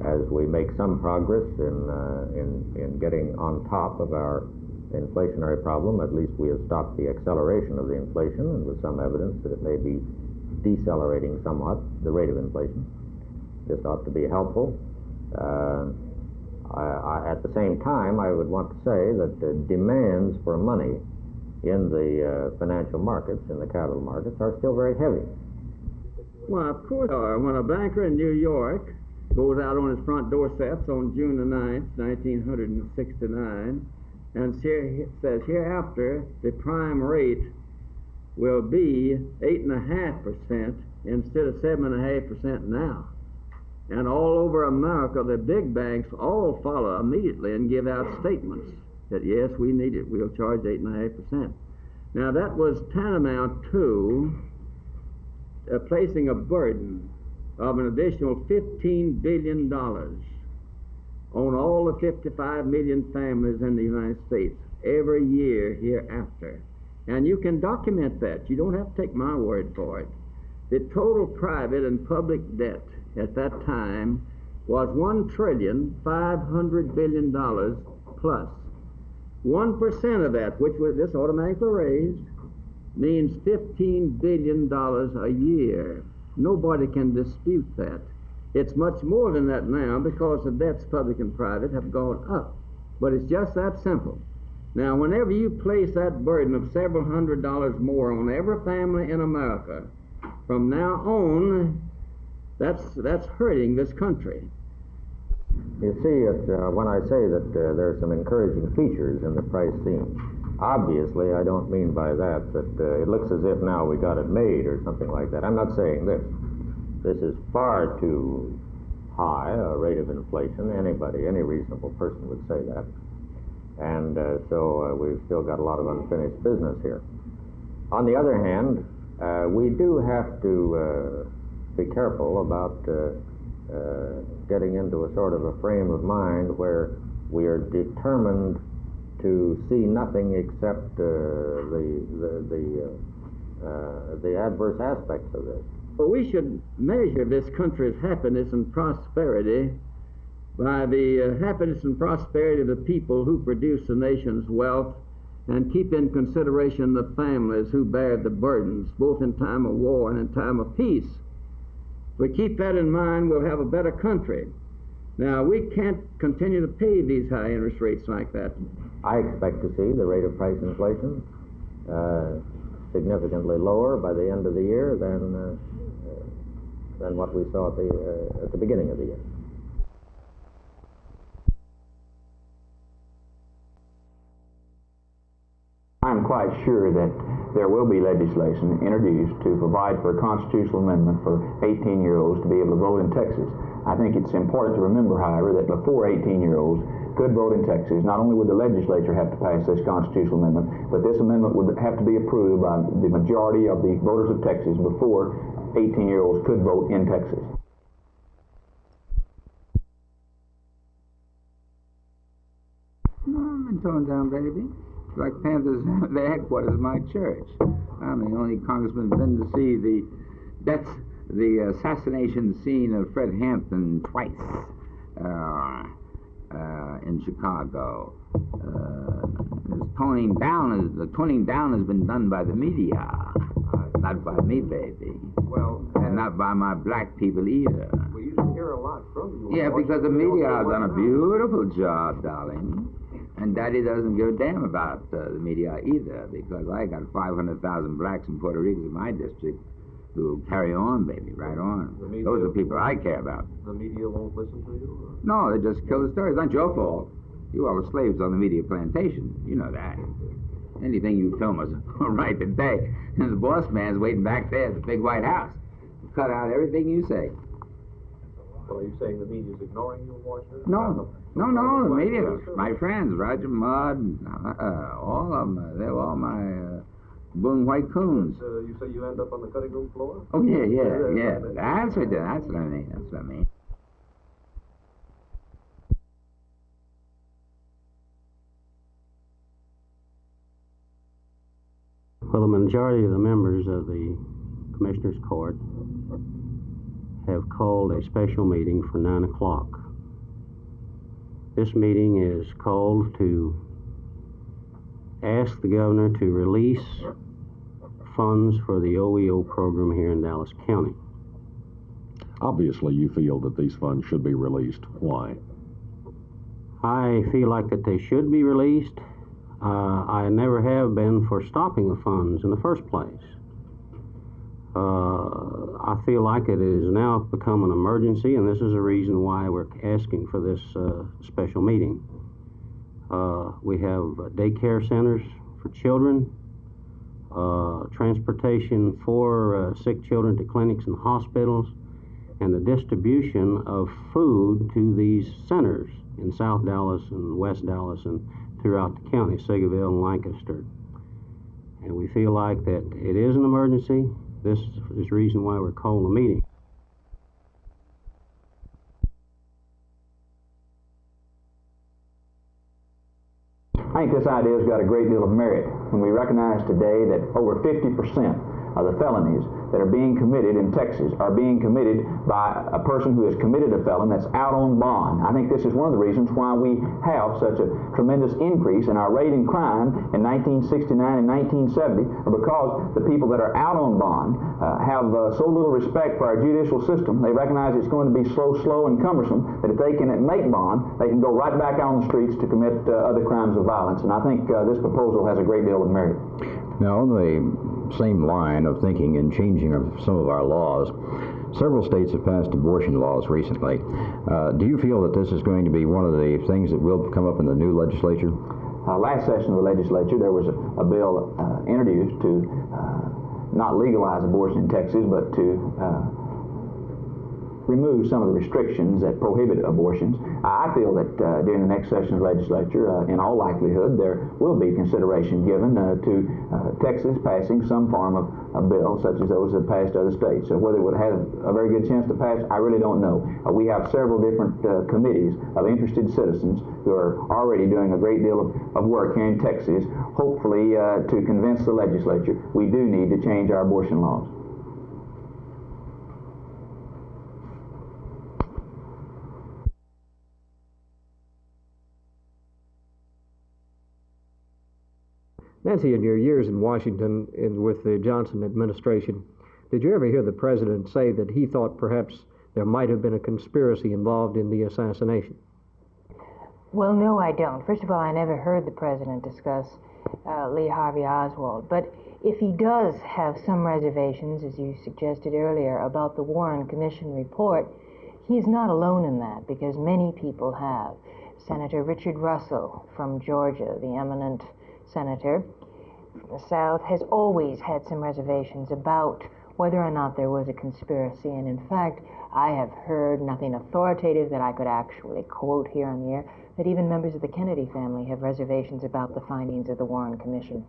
As we make some progress in getting on top of our inflationary problem, at least we have stopped the acceleration of the inflation, and with some evidence that it may be decelerating somewhat, the rate of inflation. This ought to be helpful. At the same time, I would want to say that the demands for money in the financial markets, in the capital markets, are still very heavy. Well, of course, when a banker in New York goes out on his front doorsteps on June the 9th, 1969, and says hereafter the prime rate will be 8.5% instead of 7.5% now. And all over America, the big banks all follow immediately and give out statements that, yes, we need it. We'll charge 8.5%. Now, that was tantamount to placing a burden of an additional $15 billion on all the 55 million families in the United States every year hereafter. And you can document that. You don't have to take my word for it. The total private and public debt at that time was $1.5 trillion plus. 1% of that, which was this automatically raised, means $15 billion a year. Nobody can dispute that. It's much more than that now because the debts, public and private, have gone up. But it's just that simple. Now, whenever you place that burden of several $100s more on every family in America, from now on, that's hurting this country. You see, when I say that there are some encouraging features in the price scene, obviously I don't mean by that it looks as if now we got it made or something like that. I'm not saying this. This is far too high a rate of inflation. Any reasonable person would say that. And so we've still got a lot of unfinished business here. On the other hand, we do have to be careful about getting into a sort of a frame of mind where we are determined to see nothing except the adverse aspects of this. Well, we should measure this country's happiness and prosperity by the happiness and prosperity of the people who produce the nation's wealth, and keep in consideration the families who bear the burdens, both in time of war and in time of peace. If we keep that in mind, we'll have a better country. Now, we can't continue to pay these high interest rates like that. I expect to see the rate of price inflation significantly lower by the end of the year than what we saw at the beginning of the year. I'm quite sure that there will be legislation introduced to provide for a constitutional amendment for 18-year-olds to be able to vote in Texas. I think it's important to remember, however, that before 18-year-olds could vote in Texas, not only would the legislature have to pass this constitutional amendment, but this amendment would have to be approved by the majority of the voters of Texas before 18-year-olds could vote in Texas. I'm toned down, baby. Like Panthers, the headquarters of my church. I'm the only congressman who's been to see the assassination scene of Fred Hampton twice in Chicago. The toning down has been done by the media, not by me, baby. Well, and not by my black people either. We usually hear a lot from you. Yeah, because the media has done a beautiful job, darling. And Daddy doesn't give a damn about the media either, because I got 500,000 blacks and Puerto Ricans in my district who carry on, baby, right on. Those are the people I care about. The media won't listen to you? No, they just kill the stories. It's not your fault. You all the slaves on the media plantation. You know that. Anything you film us right today. And the boss man's waiting back there at the big White House to cut out everything you say. So are you saying the media's ignoring you in Washington? No, the media, my friends, Roger Mudd, all of them, they're all my boon white coons. You say you end up on the cutting room floor? Oh, yeah. That's what I mean. Well, the majority of the members of the Commissioners Court have called a special meeting for 9 o'clock This meeting is called to ask the governor to release funds for the OEO program here in Dallas County. Obviously, you feel that these funds should be released. Why? I feel like that they should be released. I never have been for stopping the funds in the first place. I feel like it is now become an emergency, and this is the reason why we're asking for this special meeting. We have daycare centers for children, transportation for sick children to clinics and hospitals, and the distribution of food to these centers in South Dallas and West Dallas and throughout the county, Segerville and Lancaster. And we feel like that it is an emergency. This is the reason why we're calling a meeting. I think this idea has got a great deal of merit when we recognize today that over 50% of the felonies that are being committed in Texas are being committed by a person who has committed a felon that's out on bond. I think this is one of the reasons why we have such a tremendous increase in our rate in crime in 1969 and 1970, because the people that are out on bond have so little respect for our judicial system. They recognize it's going to be slow, and cumbersome, that if they can make bond, they can go right back out on the streets to commit other crimes of violence. And I think this proposal has a great deal of merit. Now, on the same line of thinking and changing of some of our laws, several states have passed abortion laws recently. Do you feel that this is going to be one of the things that will come up in the new legislature? Last session of the legislature, there was a bill introduced to not legalize abortion in Texas, but to remove some of the restrictions that prohibit abortions. I feel that during the next session of the legislature, in all likelihood, there will be consideration given to Texas passing some form of a bill such as those that passed other states. So whether it would have a very good chance to pass, I really don't know. We have several different committees of interested citizens who are already doing a great deal of work here in Texas, hopefully to convince the legislature we do need to change our abortion laws. Nancy, in your years in Washington with the Johnson administration, did you ever hear the president say that he thought perhaps there might have been a conspiracy involved in the assassination? Well, no, I don't. First of all, I never heard the president discuss Lee Harvey Oswald. But if he does have some reservations, as you suggested earlier, about the Warren Commission report, he's not alone in that, because many people have. Senator Richard Russell from Georgia, the eminent senator from the South, has always had some reservations about whether or not there was a conspiracy. And in fact, I have heard nothing authoritative that I could actually quote here on the air, that even members of the Kennedy family have reservations about the findings of the Warren Commission.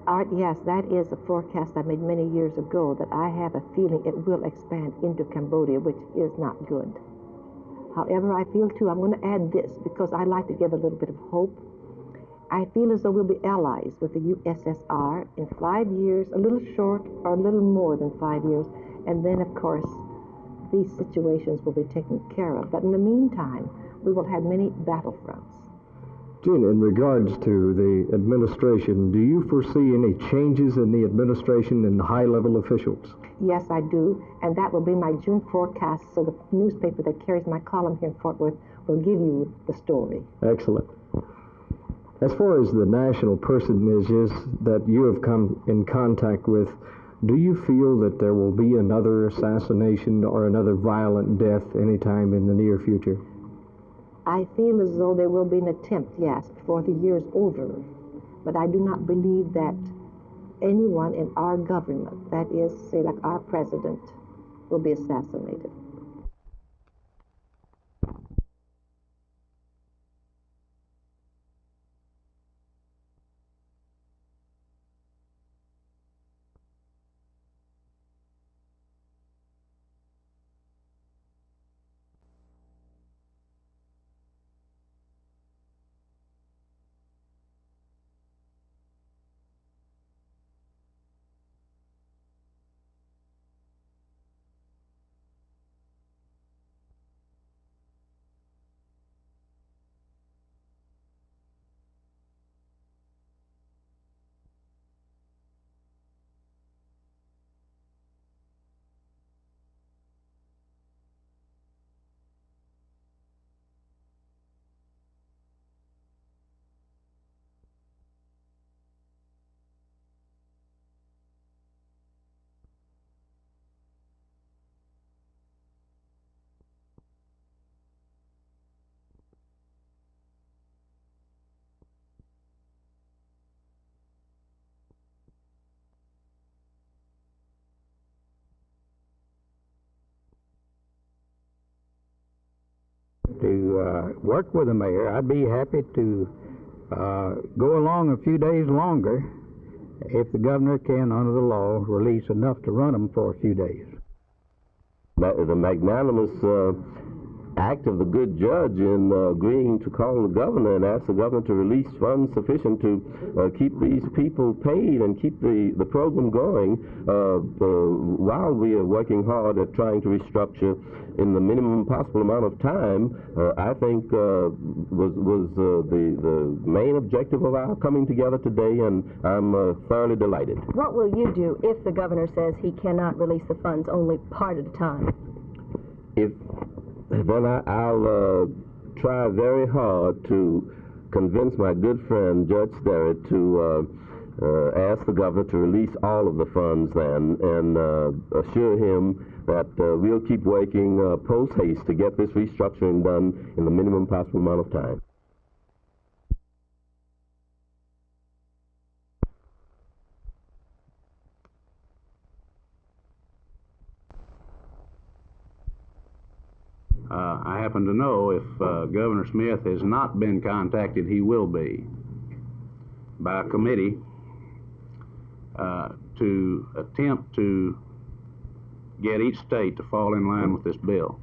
Art, yes, that is a forecast I made many years ago, that I have a feeling it will expand into Cambodia, which is not good. However, I feel too, I'm going to add this, because I like to give a little bit of hope. I feel as though we'll be allies with the USSR in 5 years, a little short or a little more than 5 years, and then, of course, these situations will be taken care of. But in the meantime, we will have many battlefronts. Gene, in regards to the administration, do you foresee any changes in the administration and high-level officials? Yes, I do, and that will be my June forecast, so the newspaper that carries my column here in Fort Worth will give you the story. Excellent. As far as the national personages that you have come in contact with, do you feel that there will be another assassination or another violent death anytime in the near future? I feel as though there will be an attempt, yes, before the year is over. But I do not believe that anyone in our government, that is, say, like our president, will be assassinated. to work with the mayor. I'd be happy to go along a few days longer if the governor can, under the law, release enough to run them for a few days. The magnanimous act of the good judge in agreeing to call the governor and ask the governor to release funds sufficient to keep these people paid and keep the program going while we are working hard at trying to restructure in the minimum possible amount of time, I think was the main objective of our coming together today, and I'm thoroughly delighted. What will you do if the governor says he cannot release the funds only part of the time? Then I'll try very hard to convince my good friend Judge Sterrett to ask the governor to release all of the funds then, and assure him that we'll keep working post haste to get this restructuring done in the minimum possible amount of time. I happen to know if Governor Smith has not been contacted, he will be, by a committee to attempt to get each state to fall in line with this bill.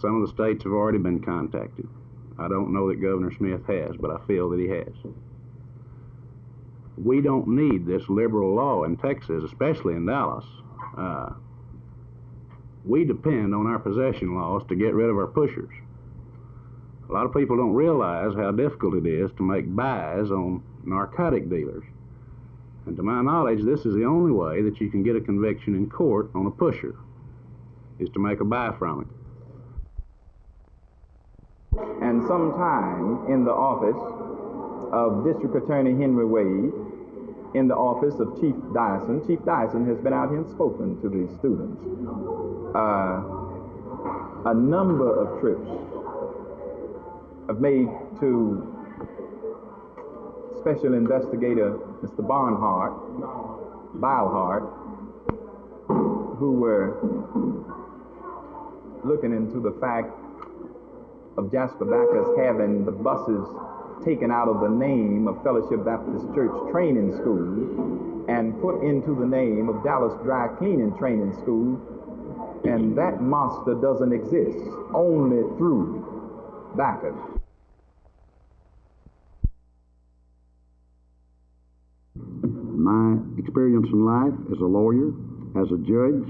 Some of the states have already been contacted. I don't know that Governor Smith has, but I feel that he has. We don't need this liberal law in Texas, especially in Dallas. We depend on our possession laws to get rid of our pushers. A lot of people don't realize how difficult it is to make buys on narcotic dealers. And to my knowledge, this is the only way that you can get a conviction in court on a pusher, is to make a buy from him. And sometime in the office of District Attorney Henry Wade, in the office of Chief Dyson has been out here and spoken to these students. A number of trips have made to Special Investigator Mr. Beilhardt, who were looking into the fact of Jasper Backus having the buses taken out of the name of Fellowship Baptist Church Training School and put into the name of Dallas Dry Cleaning Training School, and that monster doesn't exist, only through Backus. My experience in life as a lawyer, as a judge,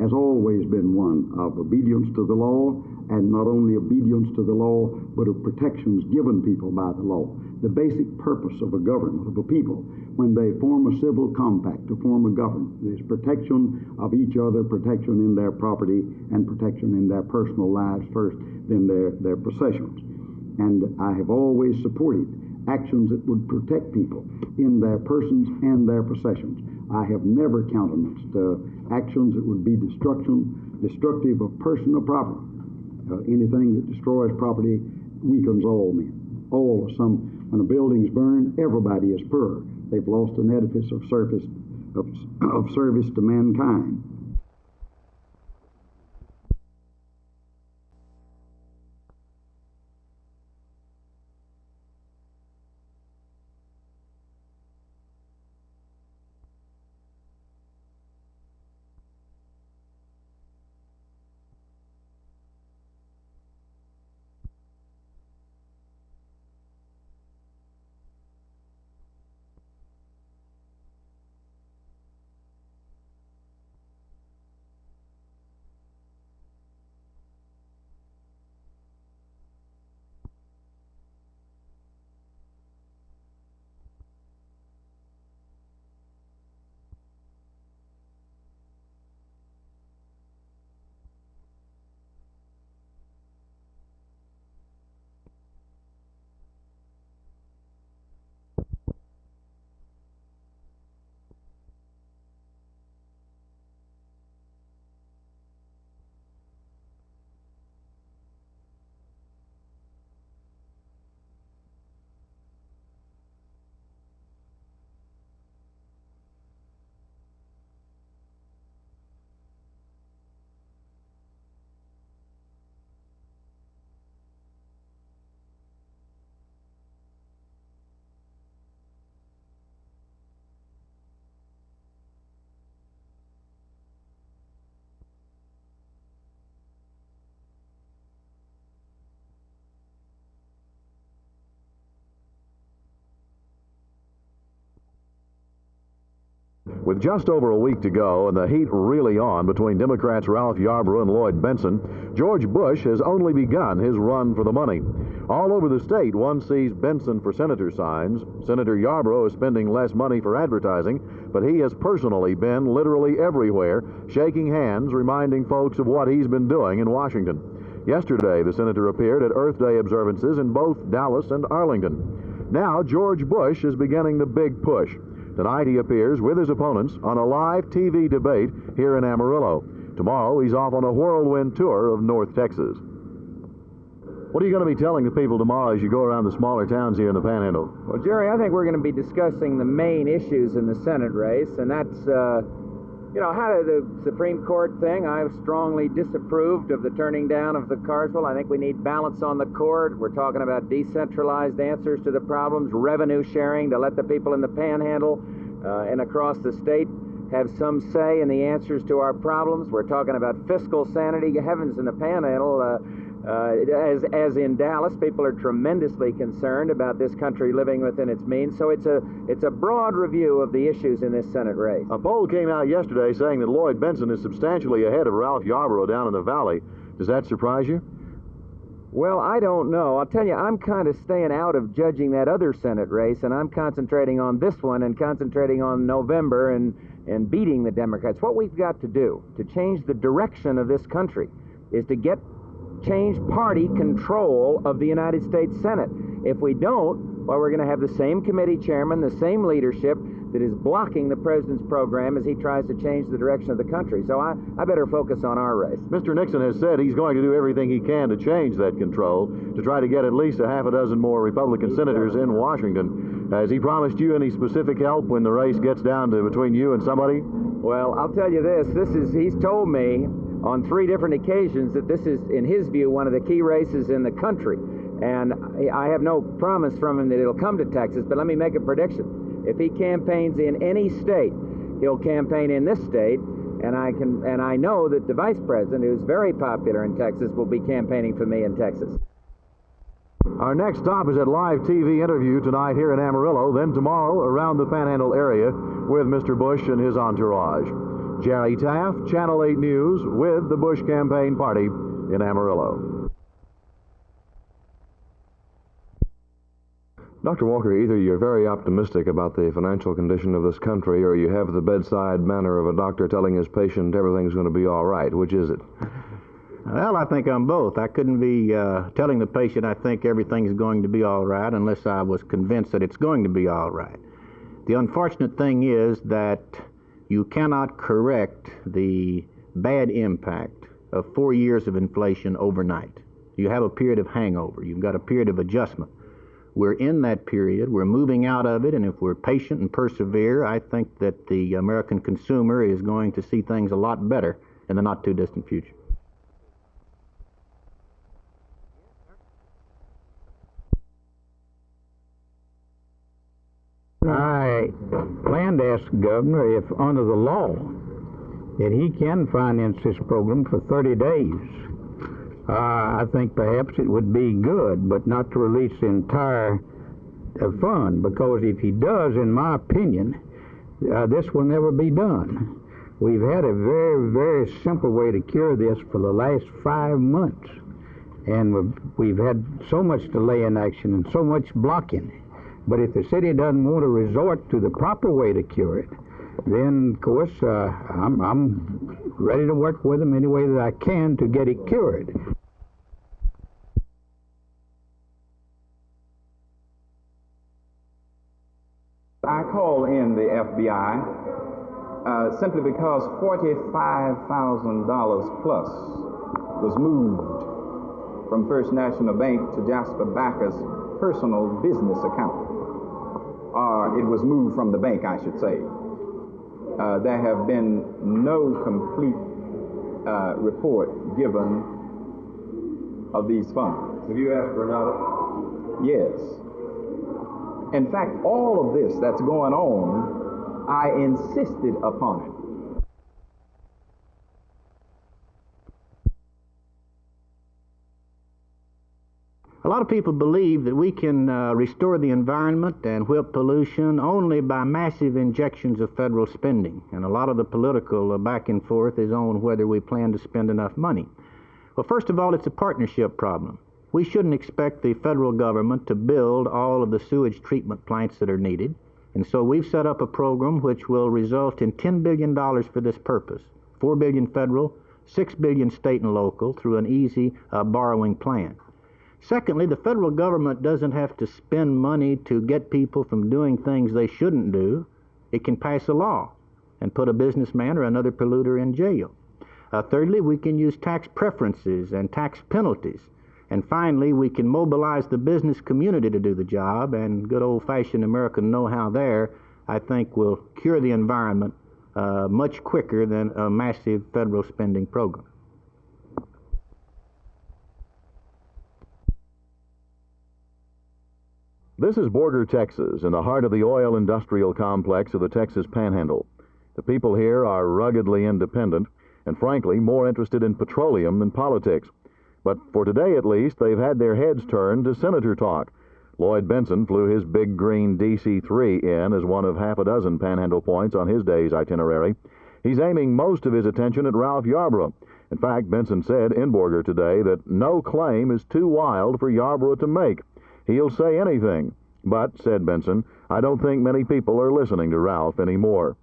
has always been one of obedience to the law, and not only obedience to the law, but of protections given people by the law. The basic purpose of a government, of a people, when they form a civil compact to form a government, is protection of each other, protection in their property, and protection in their personal lives first, then their possessions. And I have always supported actions that would protect people in their persons and their possessions. I have never countenanced actions that would be destructive of person or property. Anything that destroys property weakens all men. When a building's burned, everybody is poor. They've lost an edifice of service to mankind. With just over a week to go and the heat really on between Democrats Ralph Yarborough and Lloyd Bentsen, George Bush has only begun his run for the money. All over the state, one sees Bentsen for senator signs. Senator Yarborough is spending less money for advertising, but he has personally been literally everywhere, shaking hands, reminding folks of what he's been doing in Washington. Yesterday, the senator appeared at Earth Day observances in both Dallas and Arlington. Now, George Bush is beginning the big push. Tonight he appears with his opponents on a live TV debate here in Amarillo. Tomorrow he's off on a whirlwind tour of North Texas. What are you going to be telling the people tomorrow as you go around the smaller towns here in the Panhandle? Well, Jerry, I think we're going to be discussing the main issues in the Senate race, and that's, how did the Supreme Court thing? I've strongly disapproved of the turning down of the Carswell. I think we need balance on the court. We're talking about decentralized answers to the problems, revenue sharing to let the people in the Panhandle and across the state have some say in the answers to our problems. We're talking about fiscal sanity. Heavens, in the Panhandle, as in Dallas, people are tremendously concerned about this country living within its means. So it's a broad review of the issues in this Senate race. A poll came out yesterday saying that Lloyd Bentsen is substantially ahead of Ralph Yarborough down in the valley. Does that surprise you? Well, I don't know. I'll tell you, I'm kind of staying out of judging that other Senate race, and I'm concentrating on this one and concentrating on November and beating the Democrats. What we've got to do to change the direction of this country is to change party control of the United States Senate. If we don't, well, we're going to have the same committee chairman, the same leadership that is blocking the president's program as he tries to change the direction of the country. So I better focus on our race. Mr. Nixon has said he's going to do everything he can to change that control, to try to get at least a half a dozen more Republican senators in Washington. Has he promised you any specific help when the race gets down to between you and somebody? Well, I'll tell you this. He's told me on 3 different occasions that this is, in his view, one of the key races in the country. And I have no promise from him that it'll come to Texas, but let me make a prediction. If he campaigns in any state, he'll campaign in this state, and I know that the vice president, who's very popular in Texas, will be campaigning for me in Texas. Our next stop is at live TV interview tonight here in Amarillo, then tomorrow around the Panhandle area with Mr. Bush and his entourage. Jerry Taft, Channel 8 News, with the Bush Campaign Party in Amarillo. Dr. Walker, either you're very optimistic about the financial condition of this country, or you have the bedside manner of a doctor telling his patient everything's going to be all right. Which is it? Well, I think I'm both. I couldn't be telling the patient I think everything's going to be all right unless I was convinced that it's going to be all right. The unfortunate thing is that you cannot correct the bad impact of 4 years of inflation overnight. You have a period of hangover. You've got a period of adjustment. We're in that period. We're moving out of it, and if we're patient and persevere, I think that the American consumer is going to see things a lot better in the not-too-distant future. I plan to ask the governor if, under the law, that he can finance this program for 30 days. I think perhaps it would be good, but not to release the entire fund, because if he does, in my opinion, this will never be done. We've had a very, very simple way to cure this for the last 5 months, and we've had so much delay in action and so much blocking. But if the city doesn't want to resort to the proper way to cure it, then, of course, I'm ready to work with them any way that I can to get it cured. I called in the FBI simply because $45,000 plus was moved from First National Bank to Jasper Backer's personal business account. Or it was moved from the bank, I should say. There have been no complete report given of these funds. Have you asked for another? Yes. In fact, all of this that's going on, I insisted upon it. lot of people believe that we can restore the environment and whip pollution only by massive injections of federal spending. And a lot of the political back and forth is on whether we plan to spend enough money. Well, first of all, it's a partnership problem. We shouldn't expect the federal government to build all of the sewage treatment plants that are needed. And so we've set up a program which will result in $10 billion for this purpose. $4 billion federal, $6 billion state and local through an easy borrowing plan. Secondly, the federal government doesn't have to spend money to get people from doing things they shouldn't do. It can pass a law and put a businessman or another polluter in jail. Thirdly, we can use tax preferences and tax penalties. And finally, we can mobilize the business community to do the job, and good old-fashioned American know-how there, I think, will cure the environment much quicker than a massive federal spending program. This is Borger, Texas, in the heart of the oil industrial complex of the Texas Panhandle. The people here are ruggedly independent and, frankly, more interested in petroleum than politics. But for today, at least, they've had their heads turned to senator talk. Lloyd Bentsen flew his big green DC-3 in as one of half a dozen Panhandle points on his day's itinerary. He's aiming most of his attention at Ralph Yarborough. In fact, Bentsen said in Borger today that no claim is too wild for Yarborough to make. He'll say anything. But, said Bentsen, I don't think many people are listening to Ralph anymore.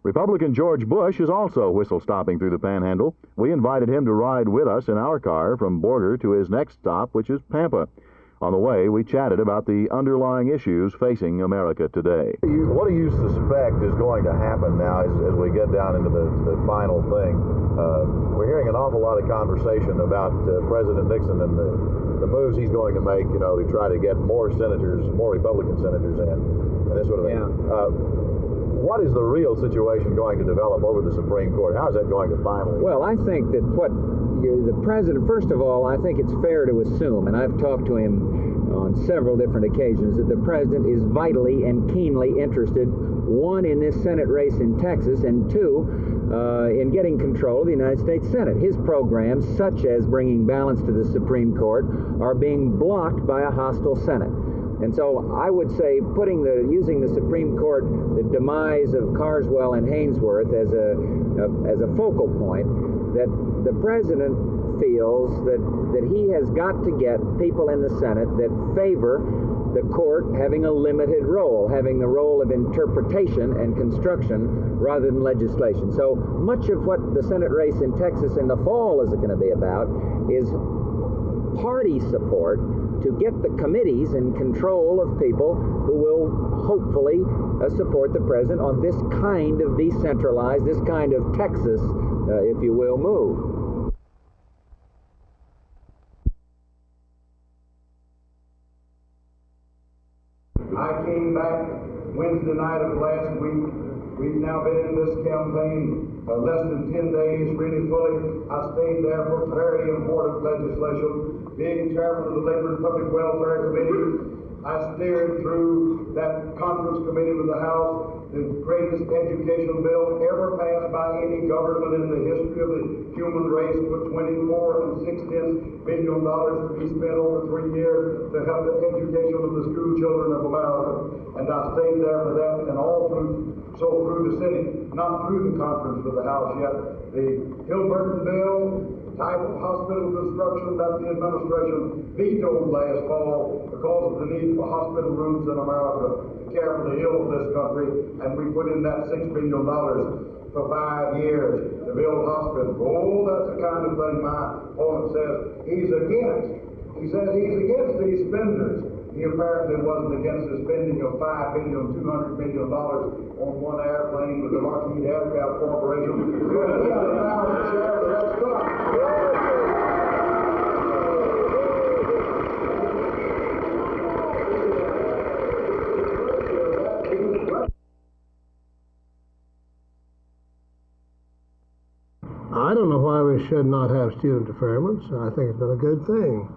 Republican George Bush is also whistle-stopping through the Panhandle. We invited him to ride with us in our car from Borger to his next stop, which is Pampa. On the way, we chatted about the underlying issues facing America today. What do you suspect is going to happen now as we get down into the final thing? We're hearing an awful lot of conversation about President Nixon and the moves he's going to make, to try to get more senators, more Republican senators in, and this sort of thing. Yeah. What is the real situation going to develop over the Supreme Court? How is that going to finally... Well, I think that the president, first of all, I think it's fair to assume, and I've talked to him on several different occasions, that the president is vitally and keenly interested, one, in this Senate race in Texas, and two, in getting control of the United States Senate. His programs, such as bringing balance to the Supreme Court, are being blocked by a hostile Senate. And so I would say using the Supreme Court, the demise of Carswell and Hainsworth as a focal point, that the president feels that he has got to get people in the Senate that favor the court having a limited role, having the role of interpretation and construction rather than legislation. So much of what the Senate race in Texas in the fall is going to be about is party support to get the committees in control of people who will hopefully support the president on this kind of decentralized, this kind of Texas, if you will, move. I came back Wednesday night of last week. We've now been in this campaign less than 10 days, really fully. I stayed there for very important legislation. Being chairman of the Labor and Public Welfare Committee, I steered through that conference committee with the House, the greatest educational bill ever passed by any government in the history of the human race, with $24.6 billion to be spent over 3 years to help the education of the school children of America. And I stayed there for that, and through the Senate, not through the conference with the House yet. The Hill-Burton bill, type of hospital construction that the administration vetoed last fall because of the need for hospital rooms in America to care for the ill of this country, and we put in that $6 billion for 5 years to build hospitals. Oh, that's the kind of thing my opponent says he's against. He says he's against these spenders. He apparently wasn't against the spending of $5 billion, $200 million on one airplane with the Lockheed Aircraft Corporation. He had the power to share the rest stuff. I don't know why we should not have student deferments. I think it's been a good thing.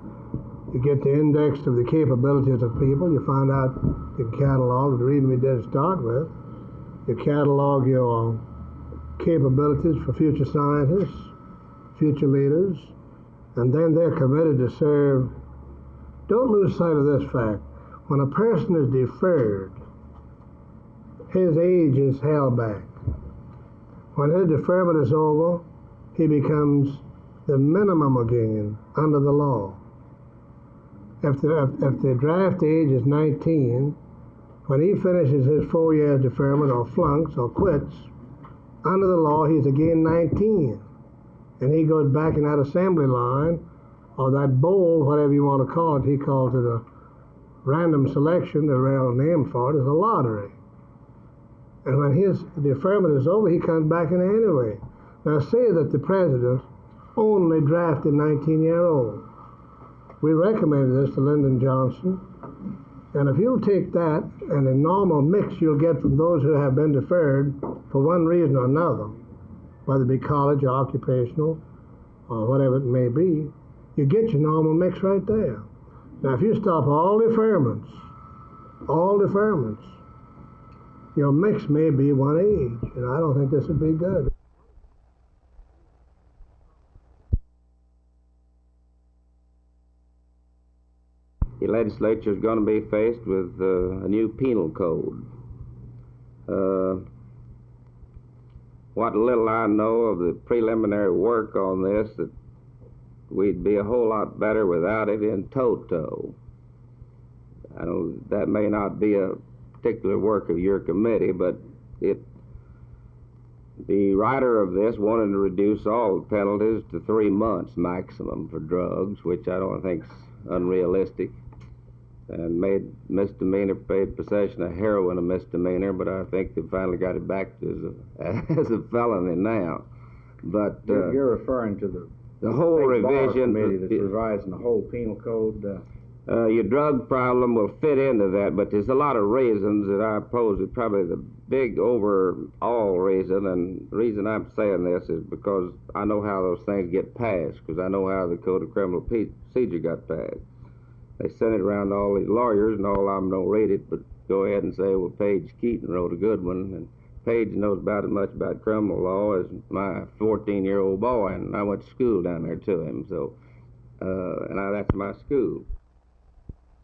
You get the index of the capabilities of people. You find out, you catalog, the reading we did start with, you catalog your capabilities for future scientists, future leaders, and then they're committed to serve Don't lose sight of this fact. When a person is deferred, his age is held back. When his deferment is over, he becomes the minimum again under the law. If the draft age is 19, when he finishes his 4 years deferment or flunks or quits, under the law he's again 19. And he goes back in that assembly line or that bowl, whatever you want to call it. He calls it a random selection. The real name for it is a lottery. And when his deferment is over, he comes back in anyway. Now say that the president only drafted 19-year-olds. We recommended this to Lyndon Johnson. And if you'll take that and the normal mix you'll get from those who have been deferred for one reason or another, whether it be college or occupational or whatever it may be, you get your normal mix right there. Now if you stop all deferments, your mix may be one age, and I don't think this would be good. The legislature is going to be faced with a new penal code. What little I know of the preliminary work on this, that we'd be a whole lot better without it in toto. I know that may not be a particular work of your committee, but the writer of this wanted to reduce all the penalties to 3 months maximum for drugs, which I don't think is unrealistic, and made misdemeanor paid possession of heroin a misdemeanor, but I think they finally got it back as a felony now. But You're referring to the whole revision committee that's revising the whole penal code. Your drug problem will fit into that, but there's a lot of reasons that I oppose it. Probably the big overall reason, and the reason I'm saying this is because I know how those things get passed, because I know how the Code of Criminal Procedure got passed. They sent it around to all these lawyers, and all of them don't read it, but go ahead and say, well, Page Keaton wrote a good one, and Page knows about as much about criminal law as my 14-year-old boy, and I went to school down there to him, so, that's my school.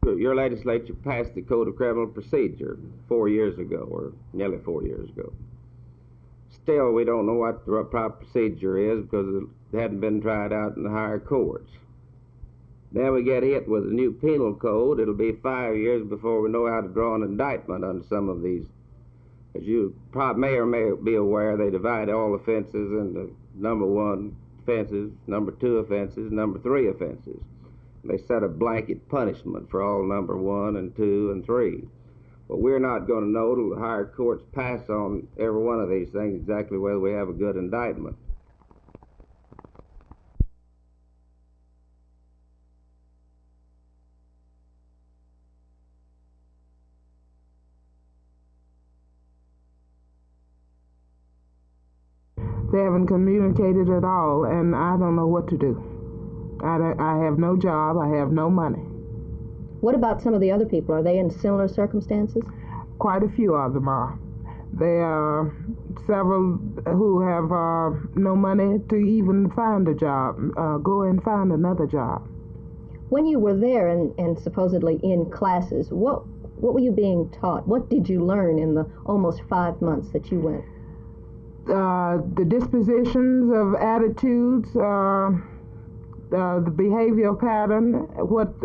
Your legislature passed the Code of Criminal Procedure 4 years ago, or nearly 4 years ago. Still, we don't know what the proper procedure is because it hadn't been tried out in the higher courts. Then we get hit with a new penal code. It'll be 5 years before we know how to draw an indictment on some of these. As you may or may be aware, they divide all offenses into number 1 offenses, number 2 offenses, number 3 offenses. They set a blanket punishment for all number 1 and 2 and 3. But we're not going to know till the higher courts pass on every one of these things exactly whether we have a good indictment. They haven't communicated at all, and I don't know what to do. I have no job, I have no money. What about some of the other people? Are they in similar circumstances? Quite a few of them are. There are several who have no money to even find a job, go and find another job. When you were there and supposedly in classes, what were you being taught? What did you learn in the almost 5 months that you went? The dispositions of attitudes, the behavioral pattern, what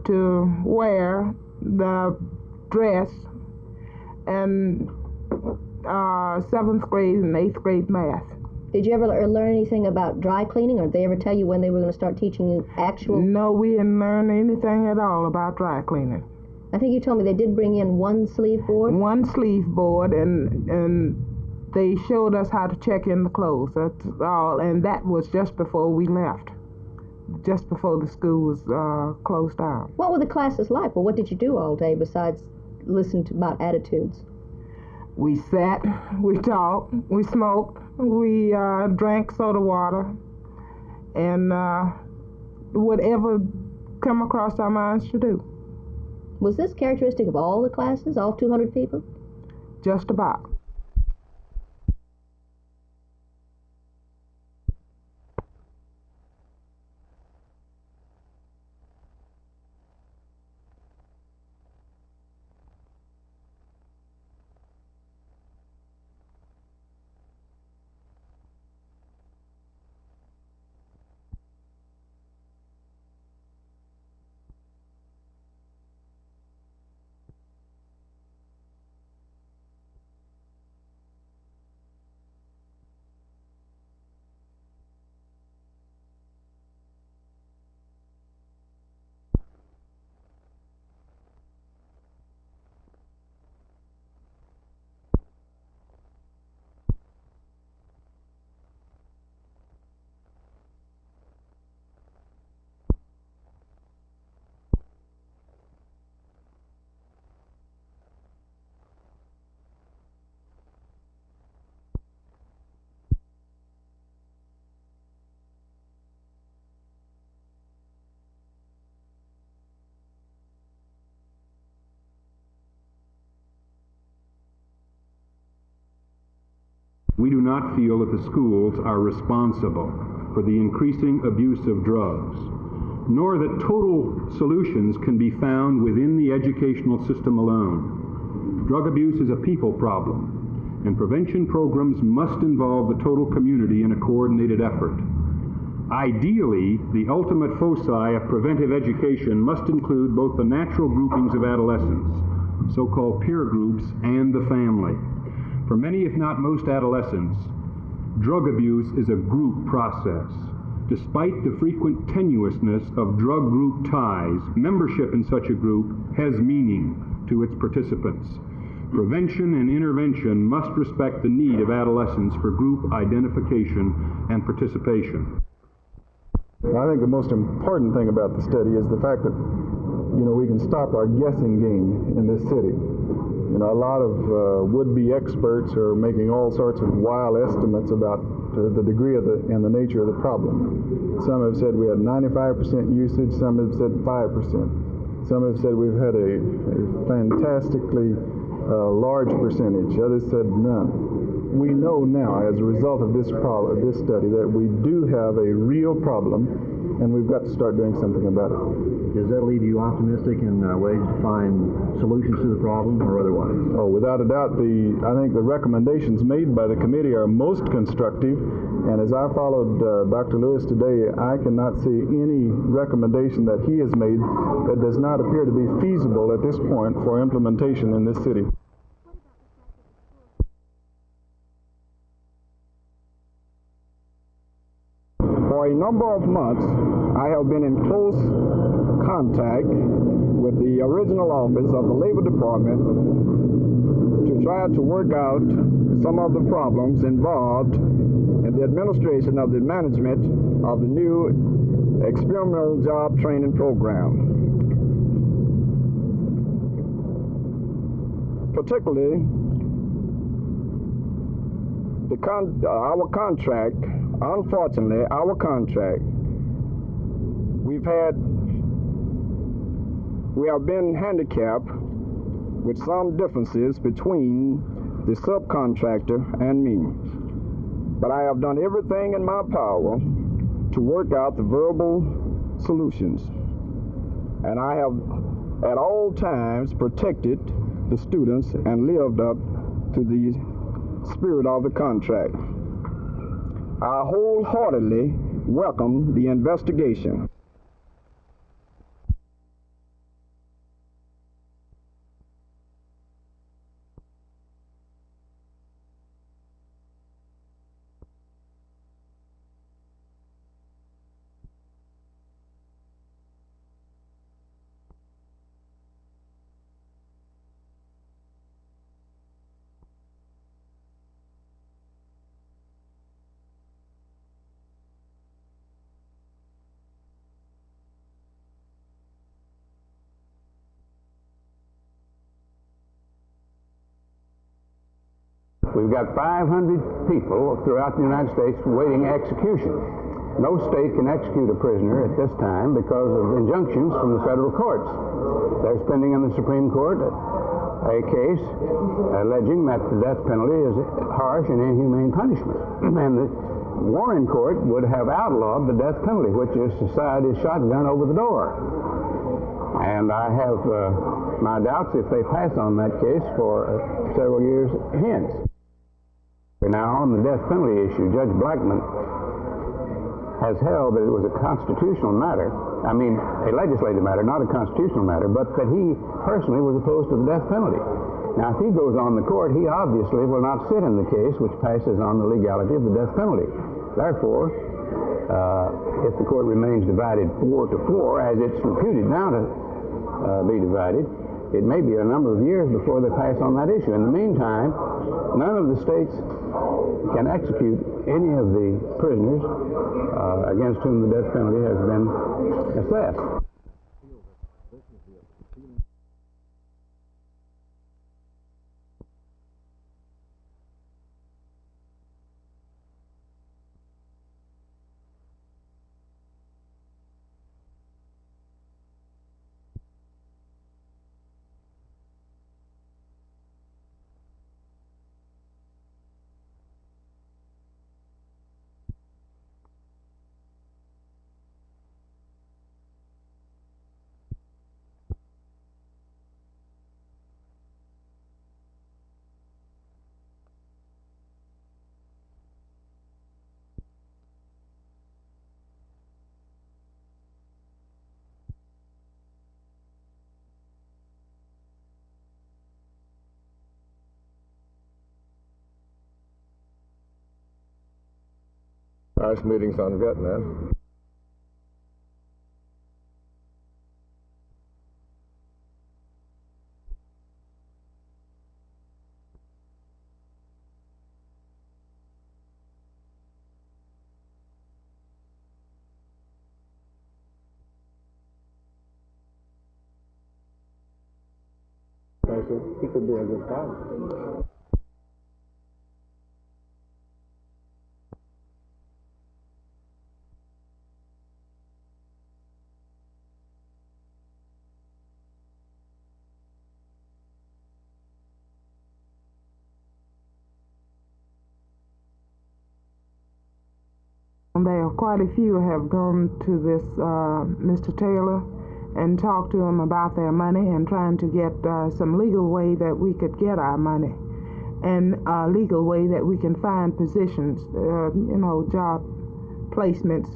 to wear, the dress, and 7th grade and 8th grade math. Did you ever learn anything about dry cleaning, or did they ever tell you when they were going to start teaching you actual? No, we didn't learn anything at all about dry cleaning. I think you told me they did bring in 1 sleeve board? 1 sleeve board, and they showed us how to check in the clothes, that's all, and that was just before we left, just before the school was closed down. What were the classes like? Well, what did you do all day besides listen about attitudes? We sat, we talked, we smoked, we drank soda water, and whatever come across our minds to do. Was this characteristic of all the classes, all 200 people? Just about. We do not feel that the schools are responsible for the increasing abuse of drugs, nor that total solutions can be found within the educational system alone. Drug abuse is a people problem, and prevention programs must involve the total community in a coordinated effort. Ideally, the ultimate foci of preventive education must include both the natural groupings of adolescents, so-called peer groups, and the family. For many, if not most adolescents, drug abuse is a group process. Despite the frequent tenuousness of drug group ties, membership in such a group has meaning to its participants. Prevention and intervention must respect the need of adolescents for group identification and participation. I think the most important thing about the study is the fact that, we can stop our guessing game in this city. A lot of would-be experts are making all sorts of wild estimates about the degree of and the nature of the problem. Some have said we had 95% usage, some have said 5%. Some have said we've had a fantastically large percentage, others said none. We know now, as a result of this study, that we do have a real problem, and we've got to start doing something about it. Does that leave you optimistic in ways to find solutions to the problem or otherwise? Oh, without a doubt, I think the recommendations made by the committee are most constructive, and as I followed Dr. Lewis today, I cannot see any recommendation that he has made that does not appear to be feasible at this point for implementation in this city. For a number of months, I have been in close contact with the original office of the Labor Department to try to work out some of the problems involved in the administration of the management of the new experimental job training program. Particularly, our contract, unfortunately, we have been handicapped with some differences between the subcontractor and me. But I have done everything in my power to work out the verbal solutions. And I have at all times protected the students and lived up to the spirit of the contract. I wholeheartedly welcome the investigation. We've got 500 people throughout the United States waiting execution. No state can execute a prisoner at this time because of injunctions from the federal courts. There's pending in the Supreme Court a case alleging that the death penalty is harsh and inhumane punishment. And the Warren Court would have outlawed the death penalty, which is society's shotgun over the door. And I have my doubts if they pass on that case for several years hence. Now, on the death penalty issue, Judge Blackmun has held that it was a constitutional matter, a legislative matter, not a constitutional matter, but that he personally was opposed to the death penalty. Now, if he goes on the court, he obviously will not sit in the case which passes on the legality of the death penalty. Therefore, if the court remains divided 4-4, as it's reputed now to be divided, it may be a number of years before they pass on that issue. In the meantime, none of the states can execute any of the prisoners against whom the death penalty has been assessed. Nice meetings on Vietnam. He could be a good pilot. There are quite a few have gone to this Mr. Taylor and talked to him about their money and trying to get some legal way that we could get our money and a legal way that we can find positions, job placements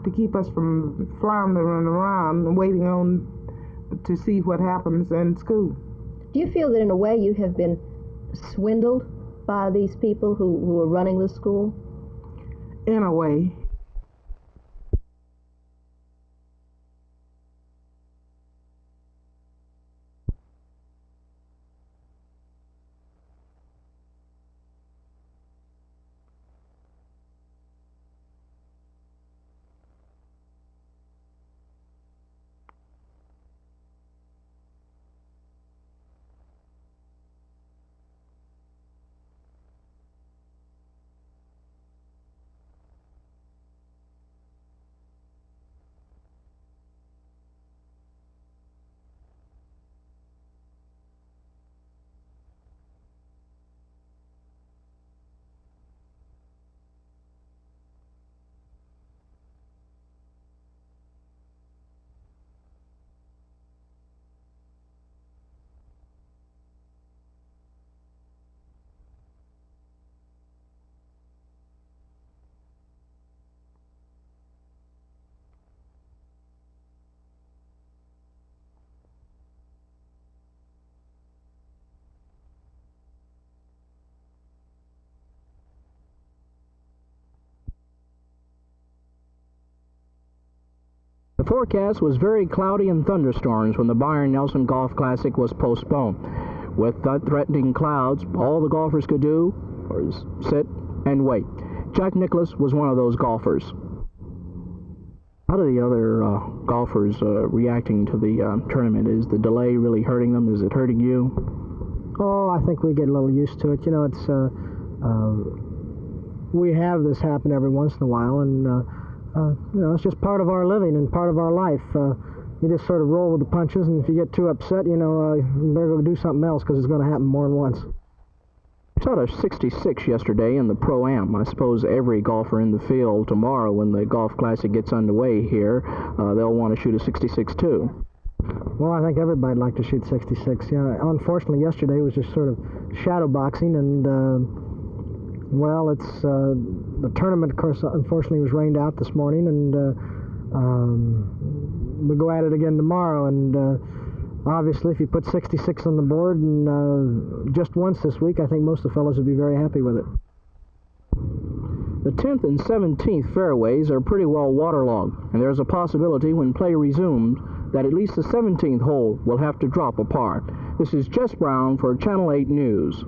to keep us from floundering around and waiting on to see what happens in school. Do you feel that in a way you have been swindled by these people who are running the school? In a way. The forecast was very cloudy and thunderstorms when the Byron Nelson Golf Classic was postponed. With threatening clouds, all the golfers could do was sit and wait. Jack Nicklaus was one of those golfers. How are the other golfers reacting to the tournament? Is the delay really hurting them? Is it hurting you? Oh, I think we get a little used to it. It's we have this happen every once in a while, and it's just part of our living and part of our life. You just sort of roll with the punches, and if you get too upset, you better go do something else because it's going to happen more than once. Shot a 66 yesterday in the Pro-Am. I suppose every golfer in the field tomorrow, when the Golf Classic gets underway here, they'll want to shoot a 66 too. Well, I think everybody'd like to shoot 66. Unfortunately, yesterday was just sort of shadow boxing, and it's the tournament, of course, unfortunately was rained out this morning, and we'll go at it again tomorrow. And obviously, if you put 66 on the board and just once this week, I think most of the fellows would be very happy with it. The 10th and 17th fairways are pretty well waterlogged, and there's a possibility when play resumes that at least the 17th hole will have to drop a par. This is Jess Brown for Channel 8 News.